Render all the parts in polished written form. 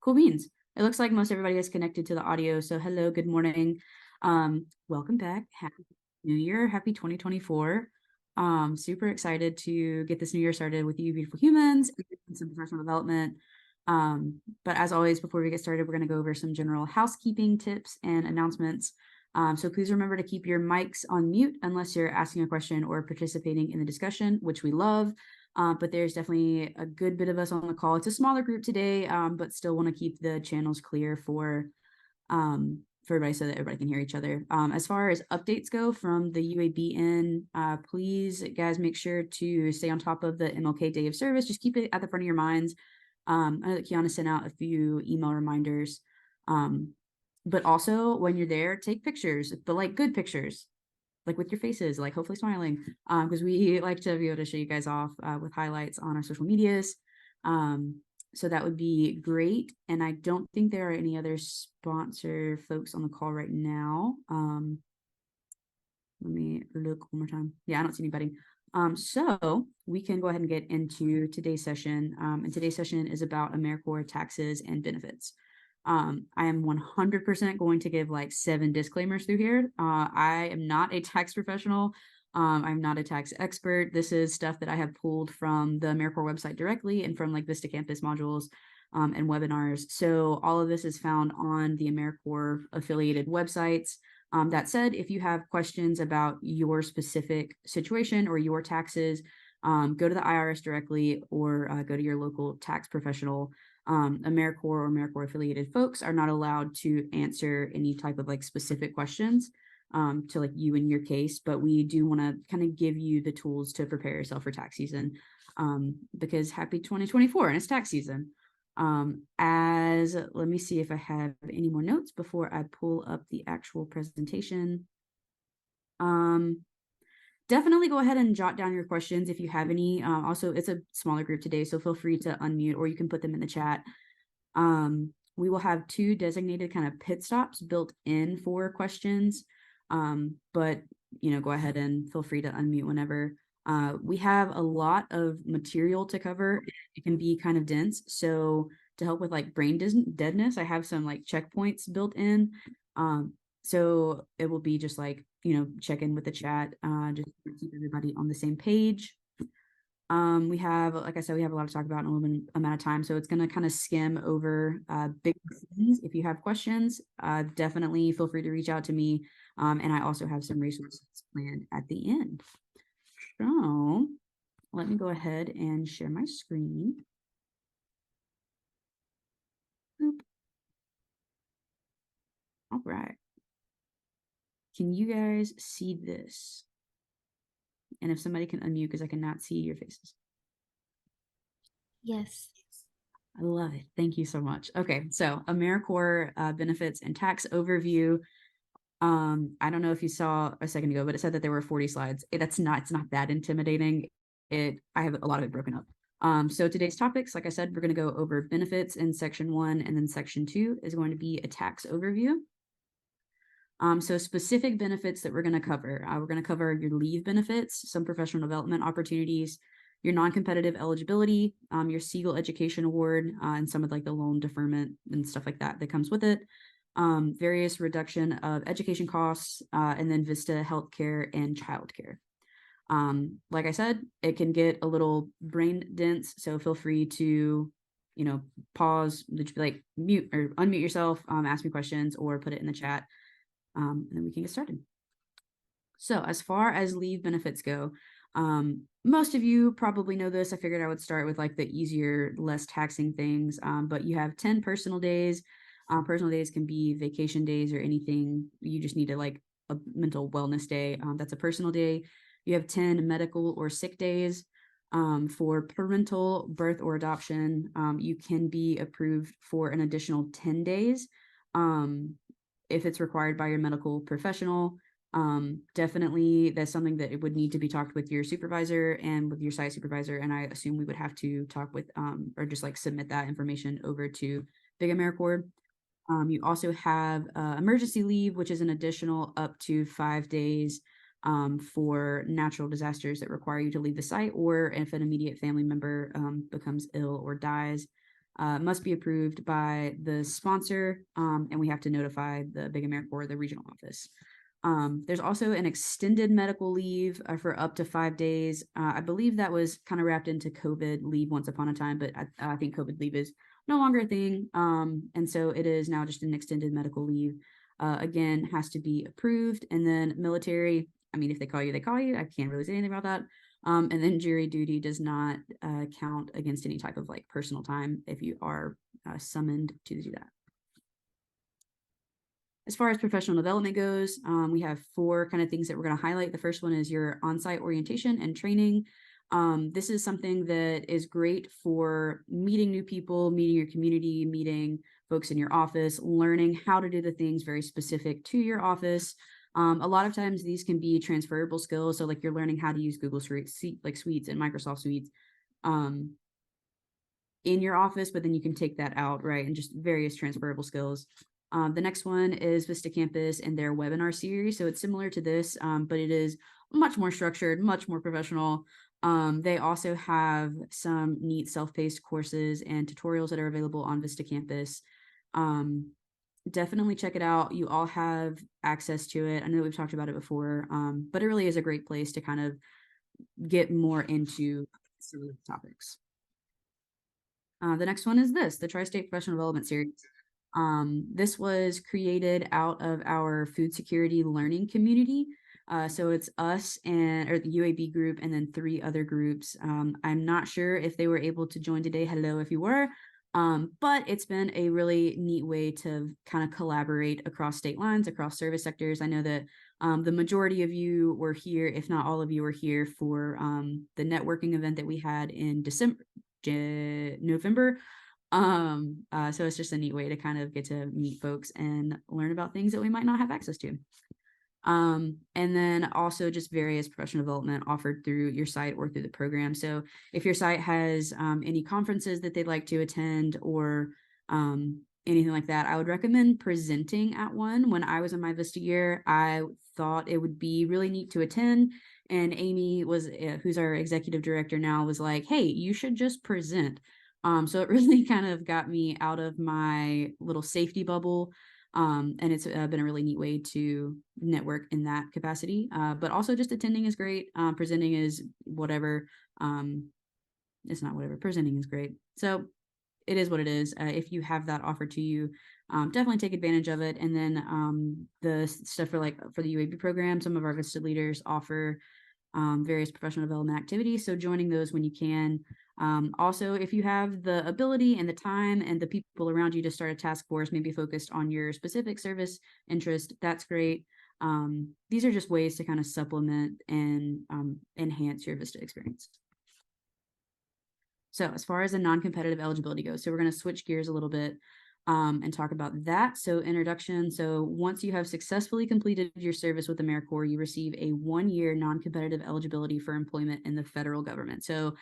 Cool beans. It looks like most everybody is connected to the audio. So hello, good morning. Welcome back. Happy New Year. Happy 2024. Super excited to get this new year started with you beautiful humans and some professional development. But as always, before we get started, we're going to go over some general housekeeping tips and announcements. So please remember to keep your mics on mute unless you're asking a question or participating in the discussion, which we love. But there's definitely a good bit of us on the call. It's a smaller group today, but still want to keep the channels clear for everybody so that everybody can hear each other. As far as updates go from the UABN, please, guys, make sure to stay on top of the MLK Day of Service. Just keep it at the front of your minds. I know that Kiana sent out a few email reminders. But also when you're there, take pictures, but like good pictures, like with your faces, like hopefully smiling, because we like to be able to show you guys off with highlights on our social medias. So that would be great. And I don't think there are any other sponsor folks on the call right now. Let me look one more time. Yeah, I don't see anybody. So we can go ahead and get into today's session. And today's session is about AmeriCorps taxes and benefits. I am 100% going to give like 7 disclaimers through here. I am not a tax professional. I'm not a tax expert. This is stuff that I have pulled from the AmeriCorps website directly and from like VISTA campus modules and webinars. So all of this is found on the AmeriCorps affiliated websites. That said, if you have questions about your specific situation or your taxes, go to the IRS directly or go to your local tax professional. AmeriCorps or AmeriCorps affiliated folks are not allowed to answer any type of like specific questions to like you in your case, but we do want to kind of give you the tools to prepare yourself for tax season because happy 2024 and it's tax season. Let me see if I have any more notes before I pull up the actual presentation. Definitely go ahead and jot down your questions if you have any. Also, it's a smaller group today, so feel free to unmute or you can put them in the chat. We will have 2 designated kind of pit stops built in for questions, but go ahead and feel free to unmute whenever. We have a lot of material to cover. It can be kind of dense, so to help with like brain deadness, I have some like checkpoints built in. So it will be just like, check in with the chat, just to keep everybody on the same page. We have, like I said, we have a lot to talk about in a limited amount of time, so it's going to kind of skim over big things. If you have questions, definitely feel free to reach out to me, and I also have some resources planned at the end. So let me go ahead and share my screen. Boop. All right. Can you guys see this? And if somebody can unmute, because I cannot see your faces. Yes. I love it. Thank you so much. Okay, so AmeriCorps benefits and tax overview. I don't know if you saw a second ago, but it said that there were 40 slides. It's not that intimidating. I have a lot of it broken up. So today's topics, like I said, we're going to go over benefits in section 1, and then section 2 is going to be a tax overview. So specific benefits that we're going to cover. We're going to cover your leave benefits, some professional development opportunities, your non-competitive eligibility, your Segal Education Award, and some of like the loan deferment and stuff like that comes with it. Various reduction of education costs, and then VISTA healthcare and childcare. Like I said, it can get a little brain dense, so feel free to, pause, like mute or unmute yourself, ask me questions, or put it in the chat, and then we can get started. So as far as leave benefits go, most of you probably know this. I figured I would start with like the easier, less taxing things, but you have 10 personal days. Personal days can be vacation days or anything. You just need like a mental wellness day. That's a personal day. You have 10 medical or sick days. For parental, birth, or adoption, you can be approved for an additional 10 days if it's required by your medical professional. Definitely that's something that it would need to be talked with your supervisor and with your site supervisor, and I assume we would have to talk with or just like submit that information over to Big AmeriCorps. You also have emergency leave, which is an additional up to 5 days for natural disasters that require you to leave the site, or if an immediate family member becomes ill or dies. must be approved by the sponsor, and we have to notify the Big AmeriCorps, the regional office. There's also an extended medical leave for up to 5 days. I believe that was kind of wrapped into COVID leave once upon a time, but I think COVID leave is no longer a thing. And so it is now just an extended medical leave. Again, has to be approved. And then military, I mean, if they call you, they call you. I can't really say anything about that. And then jury duty does not count against any type of like personal time if you are summoned to do that. As far as professional development goes, we have 4 kind of things that we're going to highlight. The first one is your on-site orientation and training. This is something that is great for meeting new people, meeting your community, meeting folks in your office, learning how to do the things very specific to your office. A lot of times these can be transferable skills. So like you're learning how to use Google Suites, like Suites and Microsoft Suites in your office, but then you can take that out, right? And just various transferable skills. The next one is VISTA Campus and their webinar series. So it's similar to this, but it is much more structured, much more professional. They also have some neat self-paced courses and tutorials that are available on VISTA Campus. Definitely check it out. You all have access to it. I know we've talked about it before, but it really is a great place to kind of get more into some topics. The next one is the Tri-State Professional Development Series. This was created out of our food security learning community. So it's us or the UAB group and then 3 other groups. I'm not sure if they were able to join today. Hello, if you were. But it's been a really neat way to kind of collaborate across state lines, across service sectors. I know that the majority of you were here, if not all of you were here for the networking event that we had in November. So it's just a neat way to kind of get to meet folks and learn about things that we might not have access to. And then also just various professional development offered through your site or through the program. So if your site has any conferences that they'd like to attend or anything like that, I would recommend presenting at one. When I was in my VISTA year, I thought it would be really neat to attend. And Amy who's our executive director now, was like, hey, you should just present. So it really kind of got me out of my little safety bubble. And it's been a really neat way to network in that capacity. But also just attending is great. Presenting is whatever. It's not whatever. Presenting is great. So it is what it is. If you have that offered to you, definitely take advantage of it. And then the stuff for the UAB program, some of our VISTA leaders offer various professional development activities. So joining those when you can. Also, if you have the ability and the time and the people around you to start a task force, maybe focused on your specific service interest, that's great. These are just ways to kind of supplement and enhance your VISTA experience. So as far as the non-competitive eligibility goes, so we're going to switch gears a little bit and talk about that. So introduction. So once you have successfully completed your service with AmeriCorps, you receive a 1-year non-competitive eligibility for employment in the federal government. So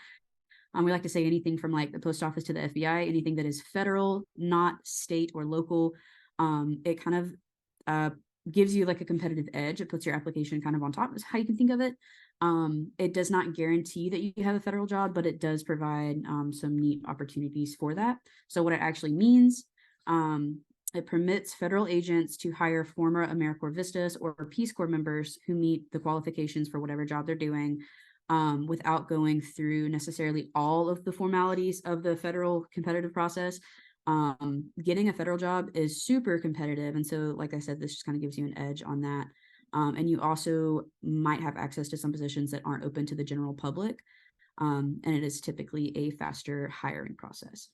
we like to say anything from like the post office to the FBI, anything that is federal, not state or local. It kind of gives you like a competitive edge. It puts your application kind of on top, is how you can think of it. It does not guarantee that you have a federal job, but it does provide some neat opportunities for that. So what it actually means, it permits federal agents to hire former AmeriCorps Vistas or Peace Corps members who meet the qualifications for whatever job they're doing, without going through necessarily all of the formalities of the federal competitive process. Getting a federal job is super competitive. And so, like I said, this just kind of gives you an edge on that. And you also might have access to some positions that aren't open to the general public. And it is typically a faster hiring process.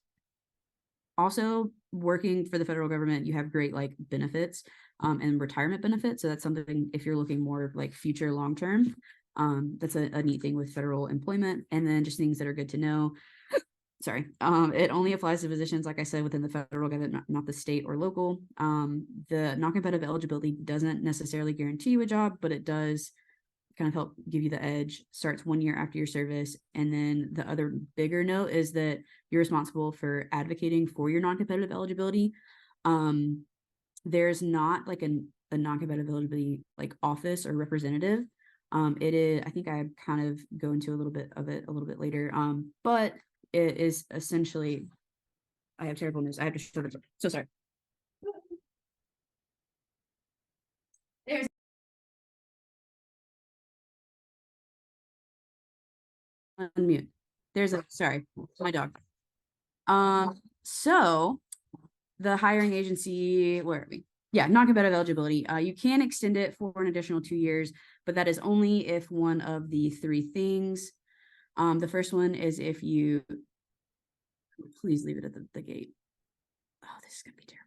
Also, working for the federal government, you have great like benefits and retirement benefits. So that's something, if you're looking more like future long-term, that's a neat thing with federal employment. And then just things that are good to know. Sorry, it only applies to positions, like I said, within the federal government, not the state or local. The non-competitive eligibility doesn't necessarily guarantee you a job, but it does kind of help give you the edge. Starts 1 year after your service. And then the other bigger note is that you're responsible for advocating for your non-competitive eligibility. There's not like a non-competitive eligibility like office or representative. It is, I think I kind of go into a little bit of it a little bit later, but it is essentially I have terrible news. I have to show it. So sorry. There's unmute. There's a sorry, my dog. So the hiring agency, where are we? Yeah, non-competitive eligibility. You can extend it for an additional 2 years, but that is only if one of the 3 things. The first one is if you, please leave it at the gate. Oh, this is gonna be terrible.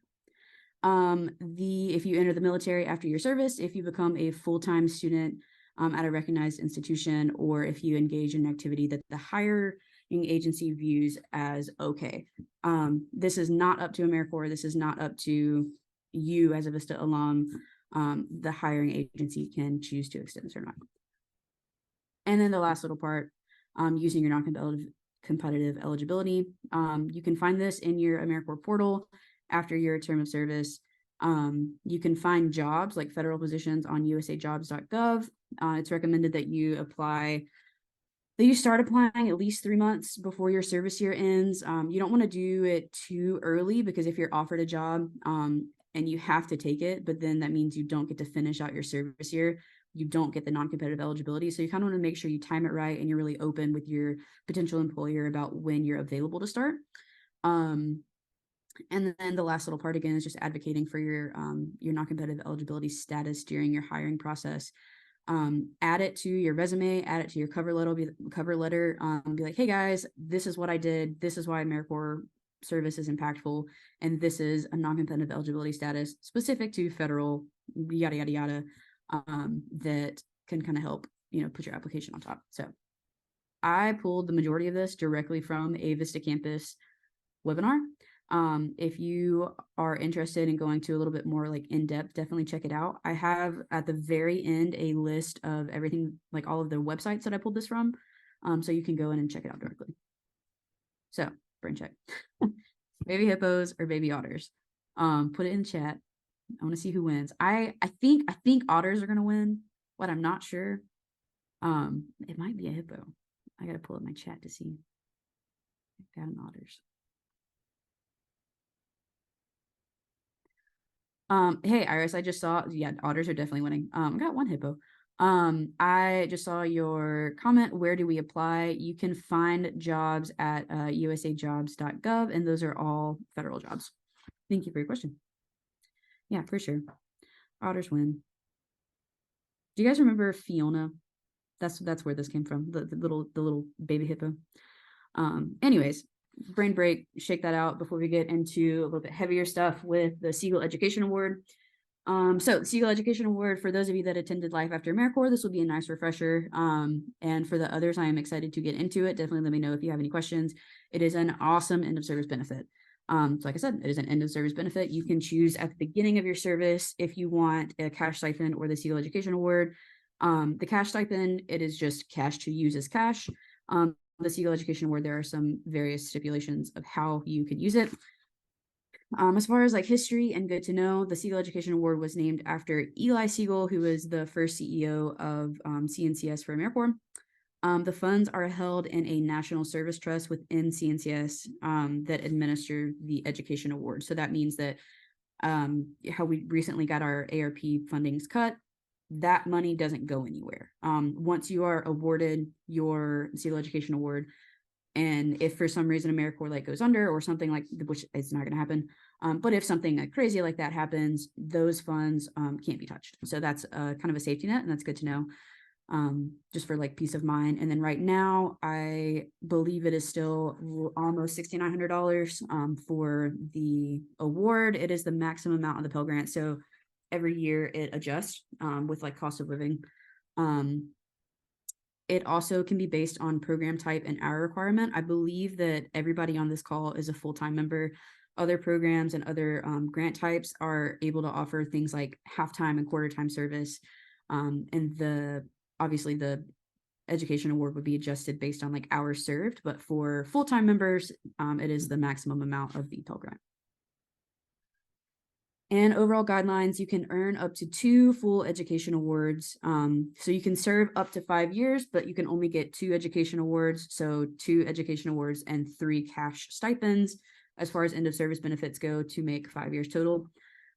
If you enter the military after your service, if you become a full-time student at a recognized institution, or if you engage in activity that the hiring agency views as okay. This is not up to AmeriCorps. This is not up to you as a VISTA alum. The hiring agency can choose to extend this or not. And then the last little part, using your non-competitive eligibility. You can find this in your AmeriCorps portal after your term of service. You can find jobs like federal positions on usajobs.gov. It's recommended that you start applying at least 3 months before your service year ends. You don't want to do it too early, because if you're offered a job and you have to take it, but then that means you don't get to finish out your service year, you don't get the non-competitive eligibility. So you kind of want to make sure you time it right and you're really open with your potential employer about when you're available to start. And then the last little part again is just advocating for your non-competitive eligibility status during your hiring process. Add it to your resume, add it to your cover letter, be like, hey guys, this is what I did. This is why AmeriCorps service is impactful. And this is a non-competitive eligibility status specific to federal, yada, yada, yada, that can kind of help, put your application on top. So I pulled the majority of this directly from a VISTA campus webinar. If you are interested in going to a little bit more like in depth, definitely check it out. I have at the very end a list of everything, like all of the websites that I pulled this from. So you can go in and check it out directly. So brain check. Baby hippos or baby otters. Put it in chat. I want to see who wins. I think otters are gonna win, but I'm not sure. It might be a hippo. I gotta pull up my chat to see. Got an otters. Hey Iris, I just saw, yeah, otters are definitely winning. I got one hippo. I just saw your comment. Where do we apply? You can find jobs at usajobs.gov, and those are all federal jobs. Thank you for your question. Yeah, for sure. Otters win. Do you guys remember Fiona? That's where this came from. The little baby hippo. Anyways, brain break, shake that out before we get into a little bit heavier stuff with the Segal Education Award. So the Segal Education Award, for those of you that attended Life After AmeriCorps, this will be a nice refresher. And for the others, I am excited to get into it. Definitely let me know if you have any questions. It is an awesome end of service benefit. So like I said, it is an end of service benefit. You can choose at the beginning of your service if you want a cash stipend or the Segal Education Award. The cash stipend, it is just cash to use as cash. The Segal Education Award, there are some various stipulations of how you could use it. As far as like history and good to know, the Segal Education Award was named after Eli Segal, who was the first CEO of CNCS for AmeriCorps. The funds are held in a national service trust within CNCS that administer the education award. So that means that how we recently got our ARP fundings cut, that money doesn't go anywhere. Once you are awarded your Segal Education Award, and if for some reason AmeriCorps like goes under or something like, which is not going to happen, but if something like crazy like that happens, those funds can't be touched. So that's kind of a safety net, and that's good to know, just for like peace of mind. And then right now, I believe it is still almost $6,900 for the award. It is the maximum amount of the Pell Grant. So every year it adjusts with like cost of living. It also can be based on program type and hour requirement. I believe that everybody on this call is a full-time member. Other programs and other grant types are able to offer things like half-time and quarter-time service. And obviously the education award would be adjusted based on like hours served, but for full-time members, it is the maximum amount of the Pell Grant. And overall guidelines, you can earn up to 2 full education awards. So you can serve up to 5 years, but you can only get 2 education awards. So 2 education awards and 3 cash stipends. as far as end of service benefits go to make 5 years total.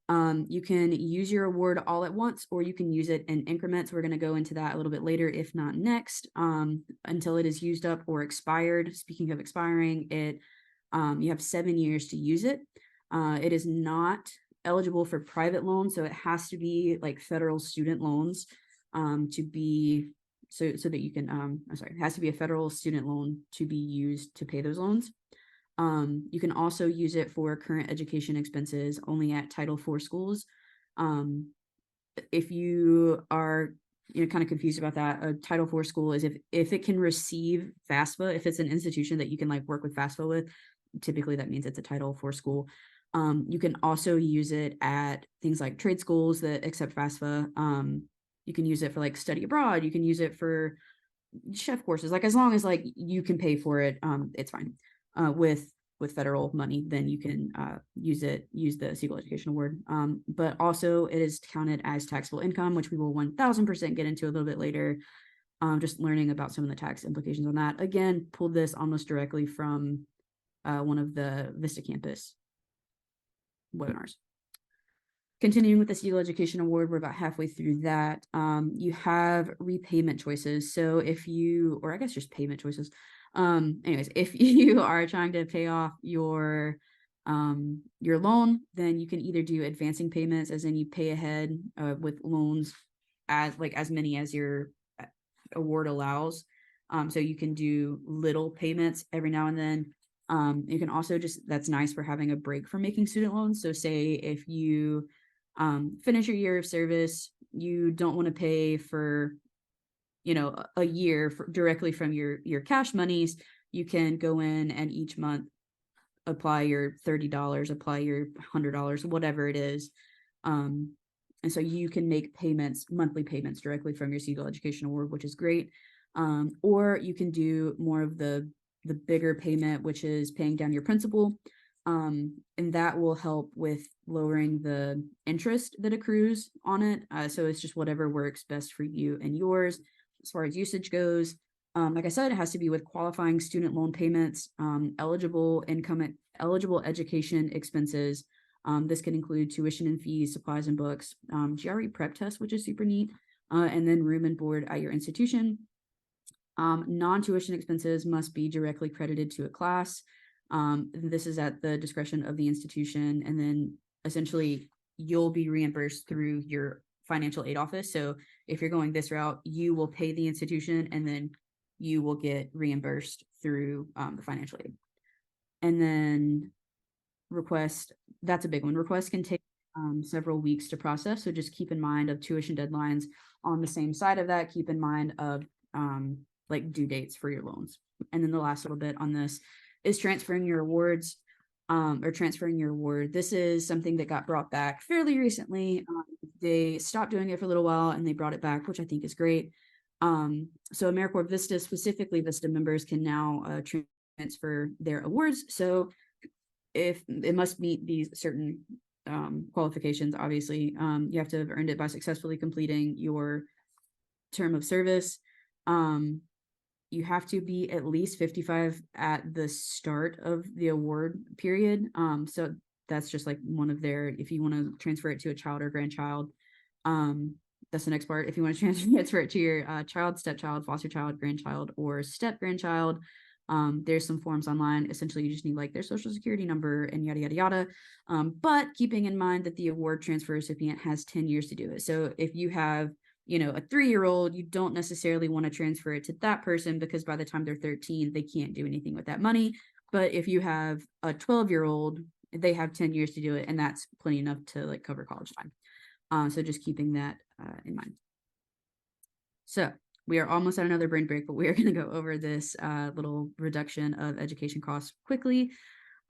You can use your award all at once, or you can use it in increments. We're going to go into that a little bit later, if not next, until it is used up or expired. Speaking of expiring, you have 7 years to use it. It is not eligible for private loans, so it has to be like federal student loans to be so that you can. I'm sorry, it has to be a federal student loan to be used to pay those loans. You can also use it for current education expenses only at Title IV schools. If you are kind of confused about that, a Title IV school is if it can receive FAFSA, if it's an institution that you can like work with FAFSA with, typically that means it's a Title IV school. You can also use it at things like trade schools that accept FAFSA. You can use it for like study abroad. You can use it for chef courses. Like as long as like you can pay for it, it's fine. With federal money, then you can use the Segal Education Award. But also it is counted as taxable income, which we will 1000% get into a little bit later. Just learning about some of the tax implications on that. Again, pulled this almost directly from one of the VISTA campus webinars. Continuing with the Segal Education Award, we're about halfway through that. You have repayment choices. So if you, or I guess just payment choices. Anyways, if you are trying to pay off your loan, then you can either do advancing payments, as in you pay ahead with loans as many as your award allows. So you can do little payments every now and then. You can also that's nice for having a break from making student loans. So say if you finish your year of service, you don't want to pay for a year directly from your cash monies, you can go in and each month apply your $30, apply your $100, whatever it is. And so you can make monthly payments directly from your Segal Education Award, which is great. Or you can do more of the bigger payment, which is paying down your principal. And that will help with lowering the interest that accrues on it. So it's just whatever works best for you and yours. As far as usage goes, like I said, it has to be with qualifying student loan payments, eligible education expenses. This can include tuition and fees, supplies and books, GRE prep test, which is super neat, and then room and board at your institution. Non-tuition expenses must be directly credited to a class. This is at the discretion of the institution, and then essentially you'll be reimbursed through your financial aid office. So if you're going this route, you will pay the institution and then you will get reimbursed through the financial aid. And then request, that's a big one. Requests can take several weeks to process. So just keep in mind of tuition deadlines. On the same side of that, keep in mind of like due dates for your loans. And then the last little bit on this is transferring your awards. Transferring your award. This is something that got brought back fairly recently. They stopped doing it for a little while and they brought it back, which I think is great. So AmeriCorps VISTA, specifically VISTA members, can now transfer their awards. So if it must meet these certain qualifications, obviously, you have to have earned it by successfully completing your term of service. You have to be at least 55 at the start of the award period. So that's just like one of their, if you want to transfer it to a child or grandchild, that's the next part. If you want to transfer it to your child, stepchild, foster child, grandchild, or step grandchild, there's some forms online. Essentially, you just need like their social security number and yada, yada, yada. But keeping in mind that the award transfer recipient has 10 years to do it. So if you have a 3-year-old, you don't necessarily want to transfer it to that person because by the time they're 13, they can't do anything with that money. But if you have a 12-year-old, they have 10 years to do it, and that's plenty enough to like cover college time. So just keeping that in mind. So we are almost at another brain break, but we are going to go over this little reduction of education costs quickly.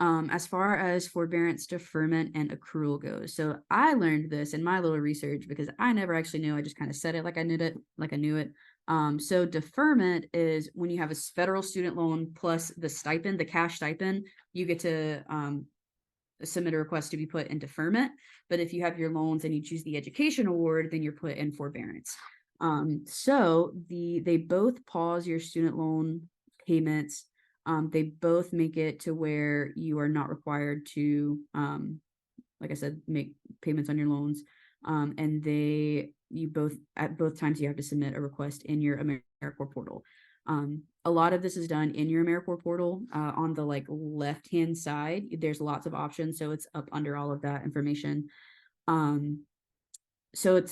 As far as forbearance, deferment, and accrual goes. So I learned this in my little research because I never actually knew. I just kind of said it like I knew it. So deferment is when you have a federal student loan plus the stipend, the cash stipend, you get to submit a request to be put in deferment. But if you have your loans and you choose the education award, then you're put in forbearance. So they both pause your student loan payments They both make it to where you are not required to, like I said, make payments on your loans. And at both times you have to submit a request in your AmeriCorps portal. A lot of this is done in your AmeriCorps portal. On the like left-hand side, there's lots of options. So it's up under all of that information. So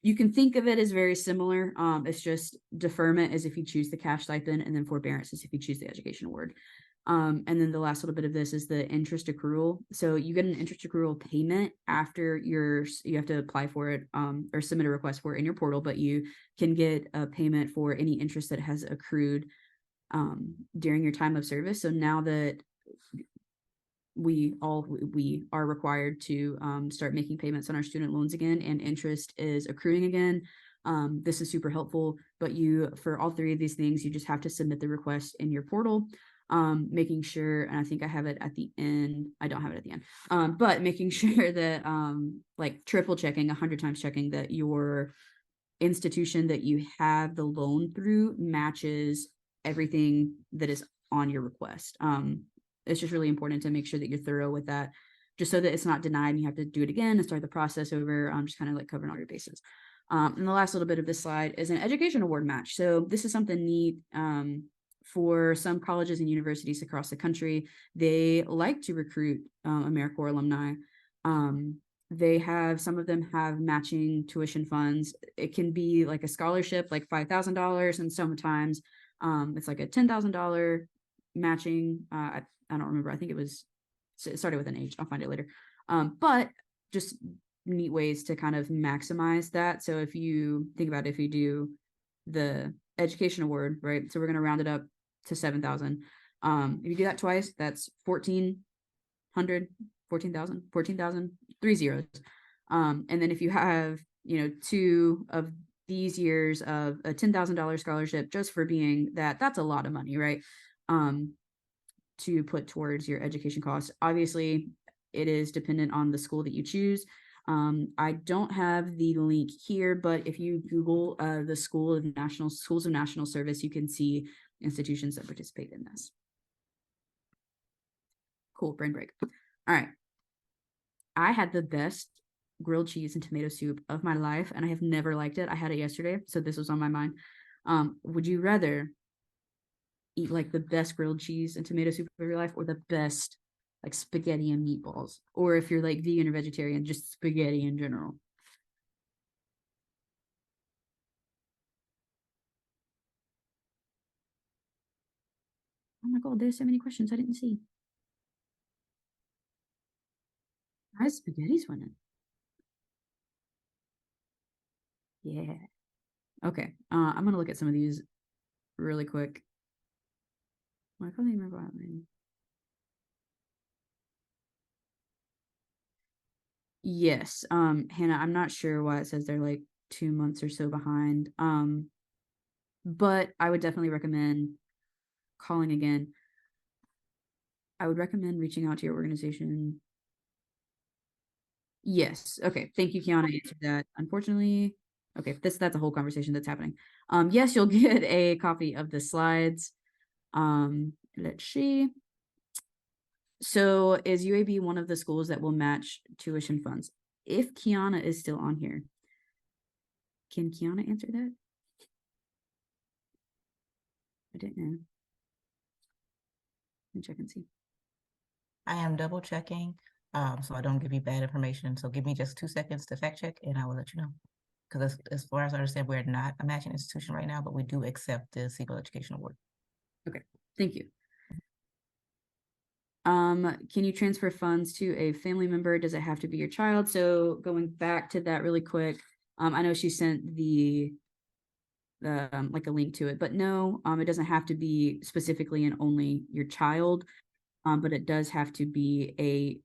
you can think of it as very similar. It's just deferment is if you choose the cash stipend, and then forbearance is if you choose the education award. And then the last little bit of this is the interest accrual. So you get an interest accrual payment after you have to apply for it, or submit a request for it in your portal, but you can get a payment for any interest that has accrued during your time of service. So now that we are required to start making payments on our student loans again, and interest is accruing again, this is super helpful. But for all three of these things, you just have to submit the request in your portal, making sure, and I think I have it at the end. I don't have it at the end, but making sure that like triple checking, 100 times checking that your institution that you have the loan through matches everything that is on your request. It's just really important to make sure that you're thorough with that, just so that it's not denied and you have to do it again and start the process over. Just kind of like covering all your bases. And the last little bit of this slide is an education award match. So this is something neat. For some colleges and universities across the country, they like to recruit AmeriCorps alumni. Some of them have matching tuition funds. It can be like a scholarship, like $5,000, and sometimes it's like a $10,000 matching. I don't remember. I think it started with an H. I'll find it later. But just neat ways to kind of maximize that. So if you think about it, if you do the education award, right? So we're going to round it up to 7,000. If you do that twice, that's 1,400, 14,000, 14,000, 3 zeros. And then if you have, 2 of these years of a $10,000 scholarship just for being that's a lot of money, right? To put towards your education costs. Obviously, it is dependent on the school that you choose. I don't have the link here, but if you Google the Schools of National Service, you can see institutions that participate in this. Cool, brain break. All right. I had the best grilled cheese and tomato soup of my life, and I have never liked it. I had it yesterday, so this was on my mind. Would you rather eat like the best grilled cheese and tomato soup of your life, or the best like spaghetti and meatballs? Or if you're like vegan or vegetarian, just spaghetti in general? Oh my God, there's so many questions I didn't see. Why is spaghetti's winning? Yeah. Okay. I'm gonna look at some of these really quick. I can't even remember what mine. Yes. Hannah, I'm not sure why it says they're like 2 months or so behind. But I would definitely recommend calling again. I would recommend reaching out to your organization. Yes. Okay. Thank you, Kiana. Answered that. Unfortunately, okay, that's a whole conversation that's happening. Yes, you'll get a copy of the slides. Let's see. So is UAB one of the schools that will match tuition funds? If Kiana is still on here, can Kiana answer that? I didn't know. Let me check and see. I am double checking, so I don't give you bad information. So give me just 2 seconds to fact check, and I will let you know. Because as far as I understand, we're not a matching institution right now, but we do accept the Segal Education Award. Okay, thank you. Can you transfer funds to a family member? Does it have to be your child? So going back to that really quick, I know she sent the like a link to it, but no, it doesn't have to be specifically and only your child, but it does have to be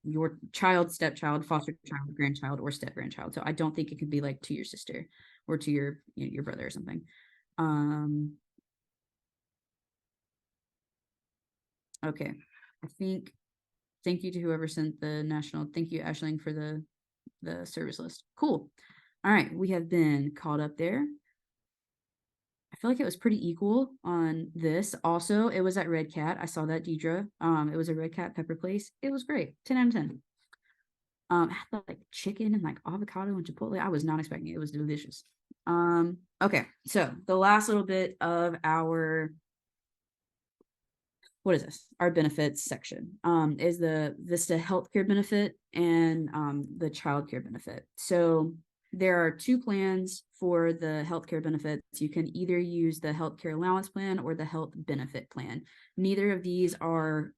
your child, stepchild, foster child, grandchild, or step grandchild. So I don't think it could be like to your sister or to your brother or something. Okay, I think. Thank you to whoever sent the national. Thank you, Ashling, for the service list. Cool. All right, we have been caught up there. feel like it was pretty equal on this. Also, it was at Red Cat. I saw that, Deidre. It was a Red Cat pepper place. It was great. 10 out of 10. Had like chicken and like avocado and chipotle. I was not expecting it. It was delicious. Okay, so the last little bit of our, what is this? Our benefits section is the VISTA healthcare benefit and the childcare benefit. So there are two plans for the healthcare benefits. You can either use the healthcare allowance plan or the health benefit plan. Neither of these are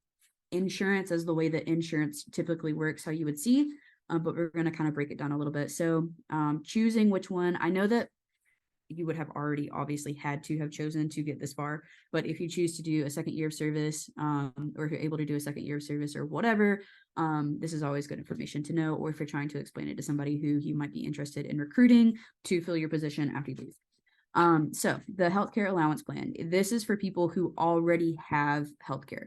insurance as the way that insurance typically works, how you would see, but we're going to kind of break it down a little bit. So choosing which one, I know that you would have already obviously had to have chosen to get this far, but if you choose to do a second year of service, or if you're able to do a second year of service or whatever, this is always good information to know, or if you're trying to explain it to somebody who you might be interested in recruiting to fill your position after you leave. So the healthcare allowance plan, this is for people who already have healthcare,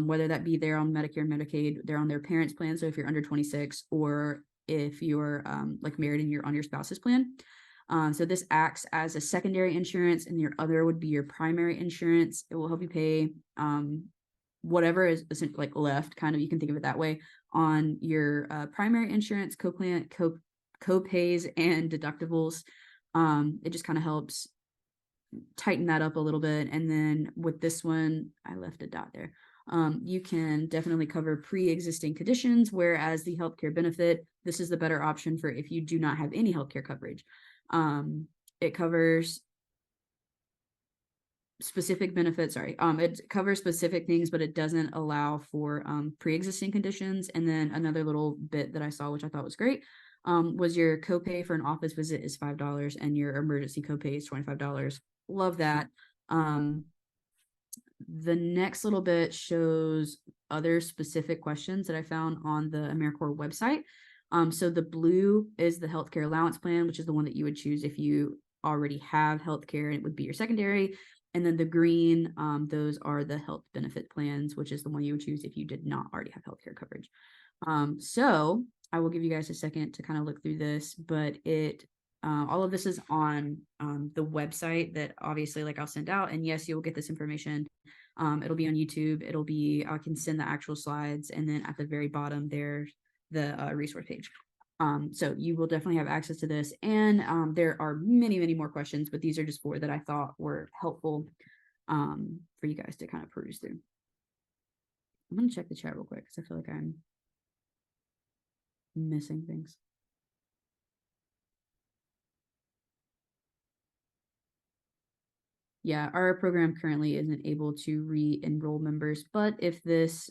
whether that be they're on Medicare, Medicaid, they're on their parents' plan. So if you're under 26, or if you're like married and you're on your spouse's plan. So this acts as a secondary insurance, and your other would be your primary insurance. It will help you pay whatever is like left, kind of, you can think of it that way, on your primary insurance, co-pays and deductibles. It just kind of helps tighten that up a little bit. And then with this one, I left a dot there. You can definitely cover pre-existing conditions, whereas the healthcare benefit, this is the better option for if you do not have any healthcare coverage. It covers specific benefits. It covers specific things, but it doesn't allow for pre-existing conditions. And then another little bit that I saw, which I thought was great, was your copay for an office visit is $5 and your emergency copay is $25. Love that. The next little bit shows other specific questions that I found on the AmeriCorps website. So the blue is the healthcare allowance plan, which is the one that you would choose if you already have healthcare, and it would be your secondary. And then the green, those are the health benefit plans, which is the one you would choose if you did not already have healthcare coverage. So I will give you guys a second to kind of look through this, but all of this is on the website that obviously like I'll send out. And yes, you'll get this information. It'll be on YouTube. I can send the actual slides. And then at the very bottom, there's the resource page. So you will definitely have access to this. And there are many, many more questions, but these are just 4 that I thought were helpful for you guys to kind of peruse through. I'm going to check the chat real quick because I feel like I'm missing things. Yeah, our program currently isn't able to re-enroll members, but if this,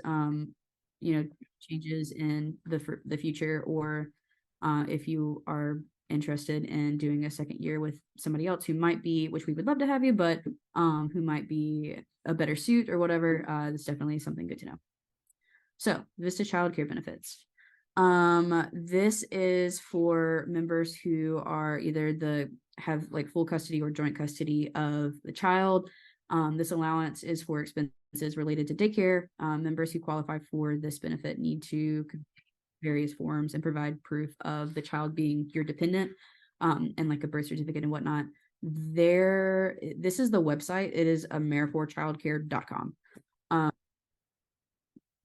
changes in the future, or if you are interested in doing a second year with somebody else who might be, which we would love to have you, but who might be a better suit or whatever, that's definitely something good to know. So VISTA childcare benefits. This is for members who are either have like full custody or joint custody of the child. This allowance is for expenses related to daycare. Members who qualify for this benefit need to complete various forms and provide proof of the child being your dependent, and like a birth certificate and whatnot. This is the website. It is AmeriCorpsChildcare.com.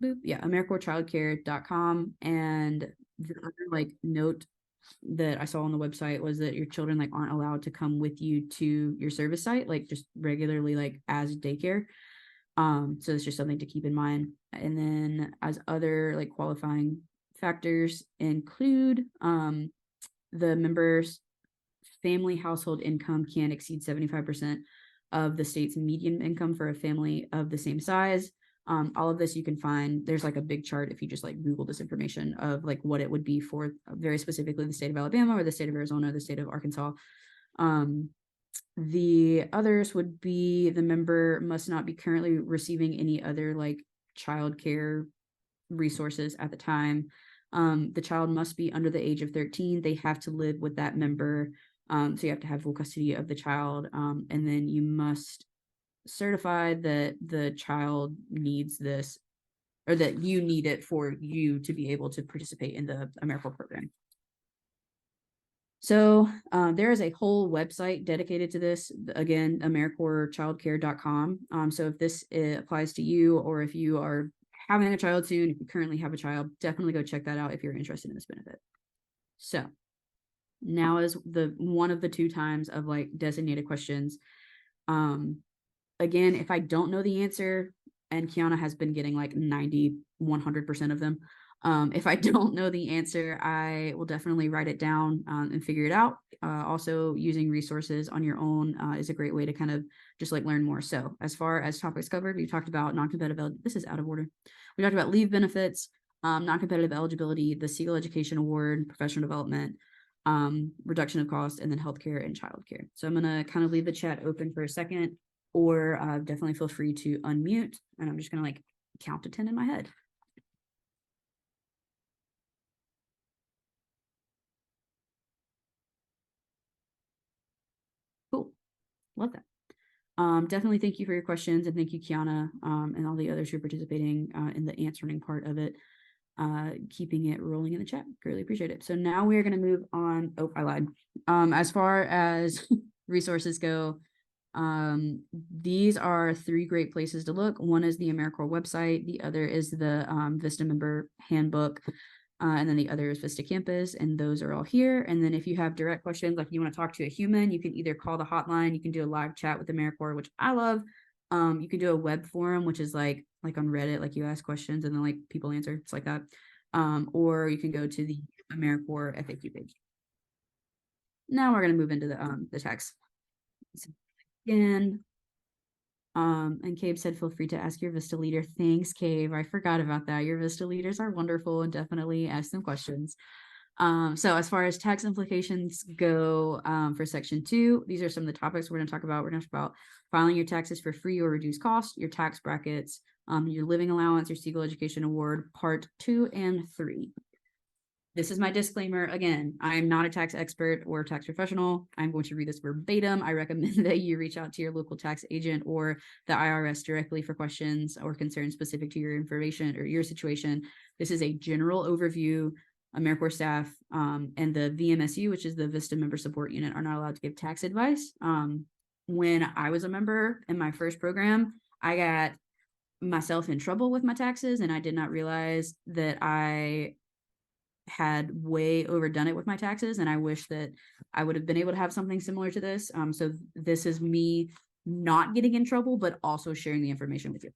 AmeriCorpsChildcare.com. And the other like note that I saw on the website was that your children like aren't allowed to come with you to your service site, like just regularly, like as daycare. So it's just something to keep in mind. And then as other like qualifying factors include the members' family household income can exceed 75% of the state's median income for a family of the same size. All of this you can find. There's like a big chart if you just like Google this information of like what it would be for very specifically the state of Alabama or the state of Arizona, or the state of Arkansas. The others would be the member must not be currently receiving any other like child care resources at the time. The child must be under the age of 13. They have to live with that member. So you have to have full custody of the child. And then you must certify that the child needs this, or that you need it for you to be able to participate in the AmeriCorps program. So there is a whole website dedicated to this. Again, AmeriCorpsChildcare.com. So if this applies to you, or if you are having a child soon, if you currently have a child, definitely go check that out if you're interested in this benefit. So now is the one of the 2 times of like designated questions. Again, if I don't know the answer, and Kiana has been getting like 90, 100% of them. If I don't know the answer, I will definitely write it down and figure it out. Also, using resources on your own is a great way to kind of just like learn more. So as far as topics covered, we talked about non-competitive, this is out of order. We talked about leave benefits, non-competitive eligibility, the Segal Education Award, professional development, reduction of cost, and then healthcare and childcare. So I'm going to kind of leave the chat open for a second, or definitely feel free to unmute, and I'm just going to like count to 10 in my head. Cool. Love that. Definitely thank you for your questions, and thank you, Kiana, and all the others who are participating in the answering part of it, keeping it rolling in the chat. Really appreciate it. So now we are going to move on. Oh, I lied. As far as resources go, these are 3 great places to look. One is the AmeriCorps website. The other is the VISTA member handbook. And then the other is VISTA Campus, and those are all here. And then if you have direct questions, like you want to talk to a human, you can either call the hotline, you can do a live chat with AmeriCorps, which I love. You can do a web forum, which is like on Reddit, like you ask questions and then like people answer. It's like that. Or you can go to the AmeriCorps FAQ page. Now we're going to move into the text. Again, and Cabe said, feel free to ask your VISTA leader. Thanks, Cabe. I forgot about that. Your VISTA leaders are wonderful, and definitely ask them questions. So as far as tax implications go, for section 2, these are some of the topics we're going to talk about. We're going to talk about filing your taxes for free or reduced cost, your tax brackets, your living allowance, your Segal Education Award, part 2 and 3. This is my disclaimer. Again, I'm not a tax expert or tax professional. I'm going to read this verbatim. I recommend that you reach out to your local tax agent or the IRS directly for questions or concerns specific to your information or your situation. This is a general overview. AmeriCorps staff and the VMSU, which is the VISTA Member Support Unit, are not allowed to give tax advice. When I was a member in my first program, I got myself in trouble with my taxes, and I did not realize that I had way overdone it with my taxes, and I wish that I would have been able to have something similar to this. So this is me not getting in trouble, but also sharing the information with you.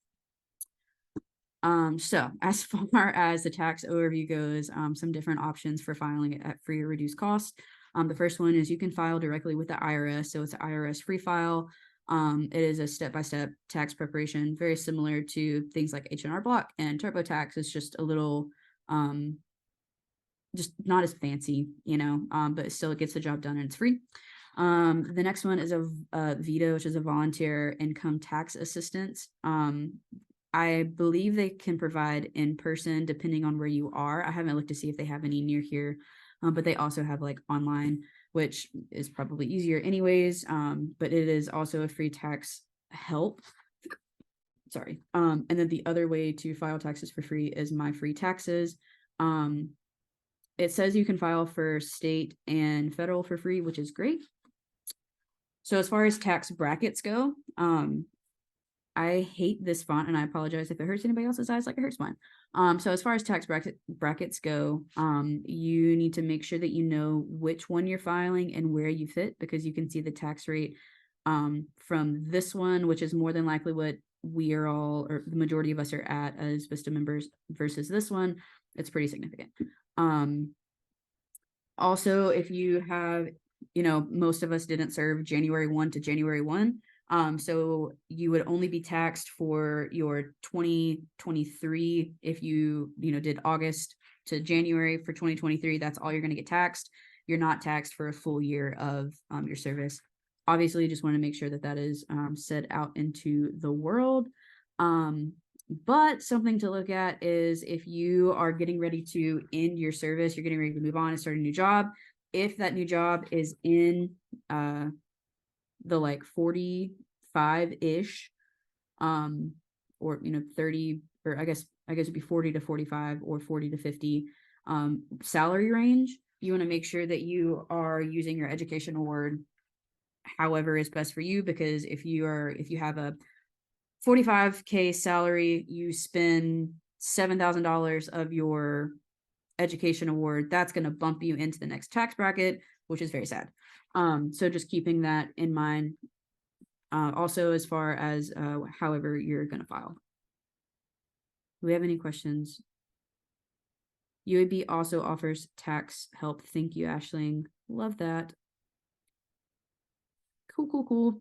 So as far as the tax overview goes, some different options for filing it at free or reduced cost. The first one is you can file directly with the IRS. So it's an IRS free file. It is a step-by-step tax preparation, very similar to things like H&R Block and TurboTax. It's just a little, just not as fancy, but still it gets the job done and it's free. The next one is a VITA, which is a volunteer income tax assistance. I believe they can provide in person depending on where you are. I haven't looked to see if they have any near here, but they also have like online, which is probably easier anyways. But it is also a free tax help. Sorry. And then the other way to file taxes for free is My Free Taxes. It says you can file for state and federal for free, which is great. So as far as tax brackets go, I hate this font, and I apologize if it hurts anybody else's eyes like it hurts mine. So as far as tax brackets go, you need to make sure that you know which one you're filing and where you fit, because you can see the tax rate from this one, which is more than likely what we are all, or the majority of us are at as VISTA members, versus this one. It's pretty significant. Also, if you have, most of us didn't serve January 1 to January 1. So you would only be taxed for your 2023. If you, did August to January for 2023, that's all you're going to get taxed. You're not taxed for a full year of your service. Obviously, you just want to make sure that that is set out into the world. But something to look at is if you are getting ready to end your service, you're getting ready to move on and start a new job. If that new job is in the like 45-ish, or 30, or I guess it'd be 40 to 45 or 40 to 50 salary range, you want to make sure that you are using your education award however is best for you, because if you have a 45K salary, you spend $7,000 of your education award, that's going to bump you into the next tax bracket, which is very sad. So just keeping that in mind. Also, as far as however you're going to file. Do we have any questions? UAB also offers tax help. Thank you, Ashling. Love that. Cool.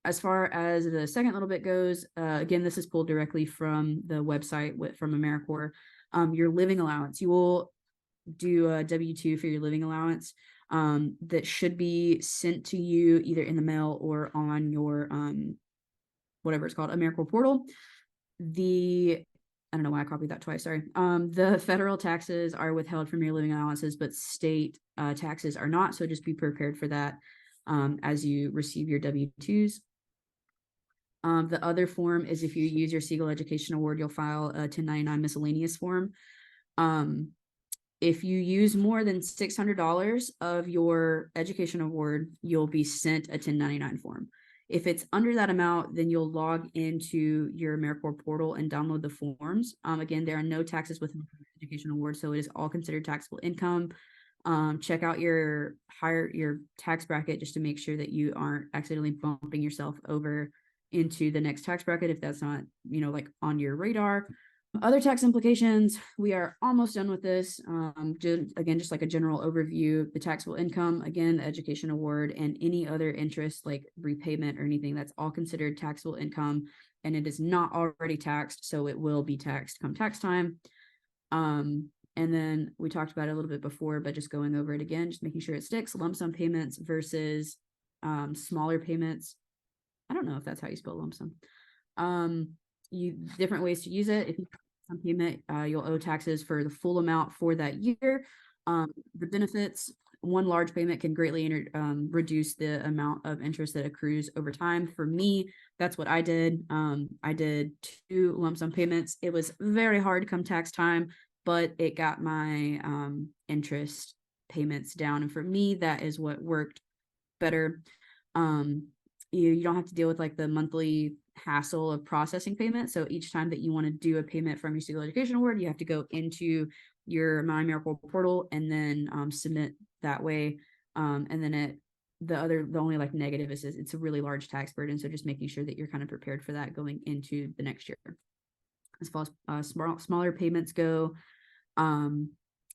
As far as the second little bit goes, again, this is pulled directly from the website from AmeriCorps. Your living allowance, you will do a W-2 for your living allowance. That should be sent to you either in the mail or on your whatever it's called, AmeriCorps portal. I don't know why I copied that twice, sorry. The federal taxes are withheld from your living allowances, but state taxes are not, so just be prepared for that as you receive your W-2s. The other form is if you use your Segal Education Award, you'll file a 1099 miscellaneous form. If you use more than $600 of your education award, you'll be sent a 1099 form. If it's under that amount, then you'll log into your AmeriCorps portal and download the forms. Again, there are no taxes with education award, so it is all considered taxable income. Check out your tax bracket just to make sure that you aren't accidentally bumping yourself over into the next tax bracket if that's not, like on your radar. Other tax implications, we are almost done with this. Again, just like a general overview, the taxable income, again, the education award, and any other interest like repayment or anything, that's all considered taxable income, and it is not already taxed, so it will be taxed come tax time. And then we talked about it a little bit before, but just going over it again, just making sure it sticks. Lump sum payments versus smaller payments. I don't know if that's how you spell lump sum. Different ways to use it. If you some payment, you'll owe taxes for the full amount for that year. The benefits, one large payment can greatly reduce the amount of interest that accrues over time. For me, that's what I did. I did 2 lump sum payments. It was very hard come tax time, but it got my interest payments down. And for me, that is what worked better. You don't have to deal with like the monthly hassle of processing payments. So each time that you want to do a payment from your Segal Education Award, you have to go into your AmeriCorps portal and then submit that way. And then the only like negative is it's a really large tax burden. So just making sure that you're kind of prepared for that going into the next year. As far as smaller payments go,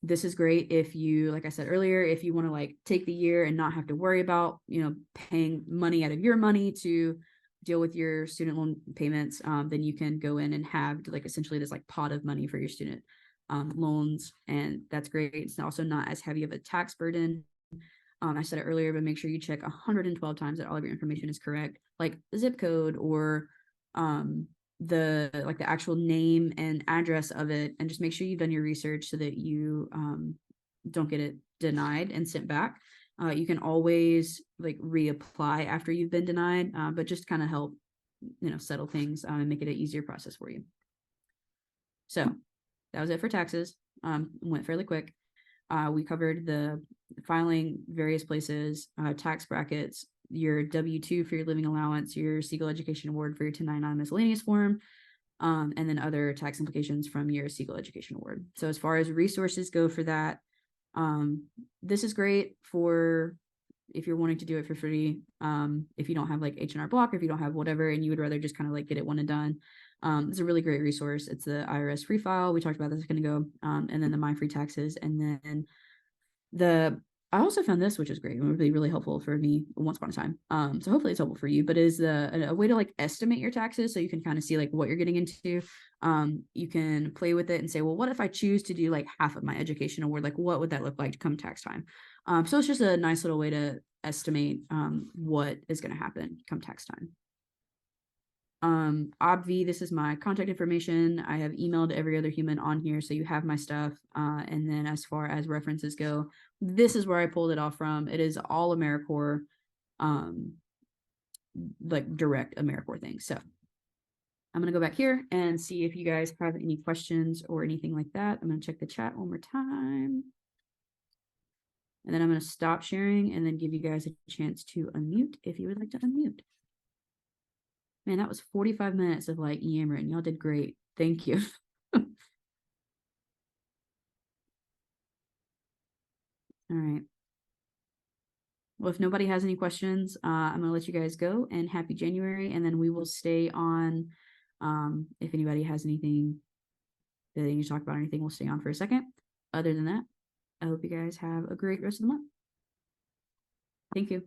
this is great if you, like I said earlier, if you want to like take the year and not have to worry about, paying money out of your money to deal with your student loan payments, then you can go in and have like essentially this like pot of money for your student loans. And that's great. It's also not as heavy of a tax burden. I said it earlier, but make sure you check 112 times that all of your information is correct, like the zip code or the actual name and address of it, and just make sure you've done your research so that you don't get it denied and sent back. You can always like reapply after you've been denied, but just kind of help settle things and make it an easier process for you. So that was it for taxes. Went fairly quick. We covered the filing various places, tax brackets, your W-2 for your living allowance, your Segal Education Award for your 1099 miscellaneous form, and then other tax implications from your Segal Education Award. So as far as resources go for that, this is great for if you're wanting to do it for free. If you don't have like H&R Block, or if you don't have whatever, and you would rather just kind of like get it one and done, it's a really great resource. It's the IRS free file. We talked about this a second ago, and then the My Free Taxes, and then I also found this, which is great. It would be really helpful for me once upon a time. So hopefully it's helpful for you, but is a way to like estimate your taxes so you can kind of see like what you're getting into. You can play with it and say, well, what if I choose to do like half of my education award? Like, what would that look like come tax time? So it's just a nice little way to estimate what is going to happen come tax time. Obvi, this is my contact information. I have emailed every other human on here, so you have my stuff. And then as far as references go, this is where I pulled it off from. It is all AmeriCorps, like direct AmeriCorps things. So I'm going to go back here and see if you guys have any questions or anything like that. I'm going to check the chat one more time. And then I'm going to stop sharing and then give you guys a chance to unmute if you would like to unmute. Man, that was 45 minutes of like yammering. Y'all did great. Thank you. All right. Well, if nobody has any questions, I'm going to let you guys go, and happy January. And then we will stay on. If anybody has anything that they need to talk about or anything, we'll stay on for a second. Other than that, I hope you guys have a great rest of the month. Thank you.